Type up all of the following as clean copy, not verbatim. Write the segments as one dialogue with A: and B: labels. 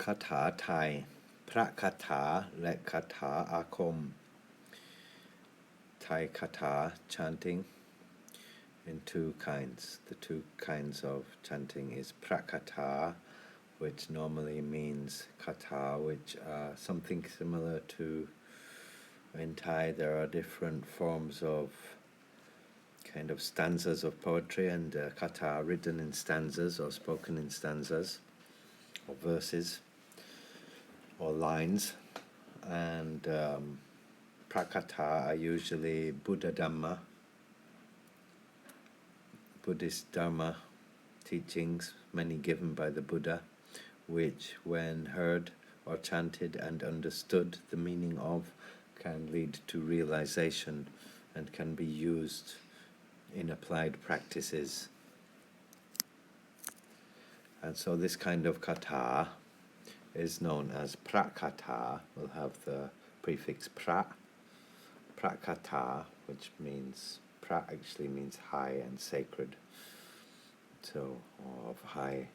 A: คาถาไทยพระคาถาและคาถาอาคม Thai kata chanting in two kinds. The two kinds of chanting is pra kata, which normally means kata, which are something similar to, in Thai there are different forms of kind of stanzas of poetry, and kata are written in stanzas or spoken in stanzas or verses or lines, and Pra Kata are usually Buddhist Dharma teachings, many given by the Buddha, which when heard or chanted and understood the meaning of can lead to realization and can be used in applied practices. And so this kind of kata is known as Pra Kata, will have the prefix Pra Kata, which means Pra actually means high and sacred, so of high,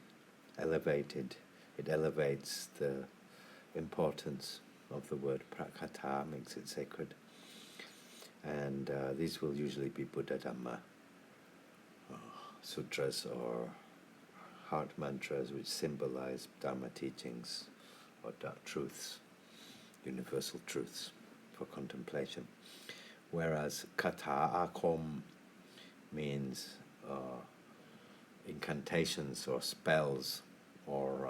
A: elevated. It elevates the importance of the word Pra Kata, makes it sacred, and these will usually be Buddha Dhamma sutras or heart mantras which symbolize Dharma teachings or truths, universal truths for contemplation. Whereas Kata Akom means incantations or spells or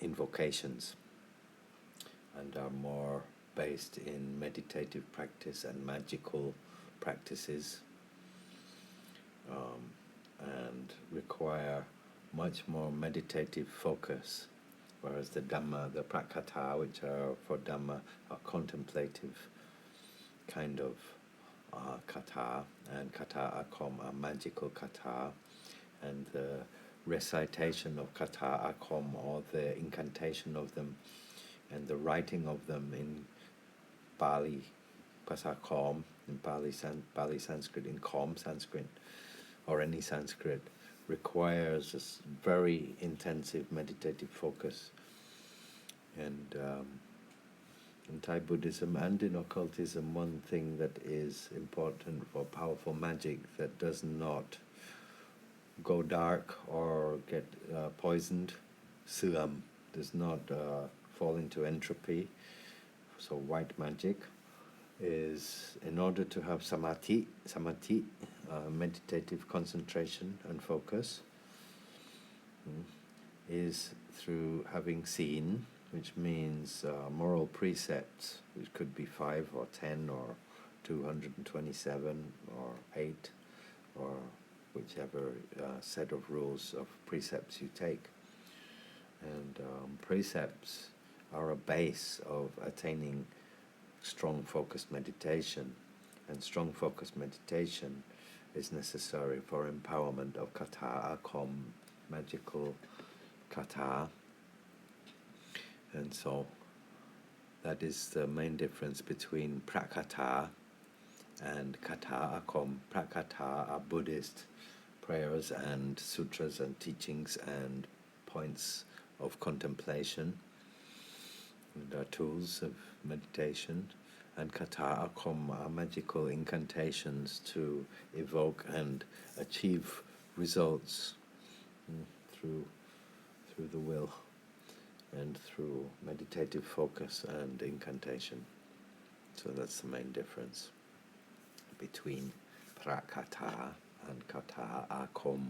A: invocations, and are more based in meditative practice and magical practices, and require much more meditative focus, whereas the Dhamma, the Pra Kata, which are for Dhamma, are contemplative kind of kata, and Kata Akom are magical kata, and the recitation of Kata Akom, or the incantation of them and the writing of them in Pali, Kata Akom, in Pali Sanskrit, in Kom Sanskrit, or any Sanskrit, requires a very intensive meditative focus. And in Thai Buddhism and in occultism, one thing that is important for powerful magic that does not go dark or get poisoned, suam, does not fall into entropy, so white magic, is in order to have samadhi, meditative concentration and focus, is through having seen, which means moral precepts, which could be 5 or 10 or 227 or 8, or whichever set of rules of precepts you take. And precepts are a base of attaining strong focused meditation, and strong focused meditation is necessary for empowerment of Kata Akom, magical kata. And so that is the main difference between Pra Kata and Kata Akom. Pra Kata are Buddhist prayers and sutras and teachings and points of contemplation, and are tools of meditation. And Kata Akom are magical incantations to evoke and achieve results through the will and through meditative focus and incantation. So that's the main difference between Pra Kata and Kata Akom.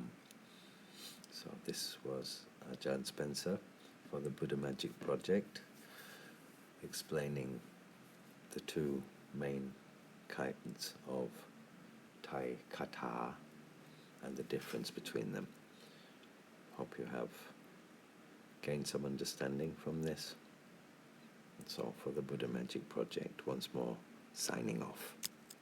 A: So this was Ajahn Spencer for the Buddha Magic Project, explaining the two main kinds of Thai kata and the difference between them. Hope you have gained some understanding from this. That's all for the Buddha Magic Project. Once more, signing off.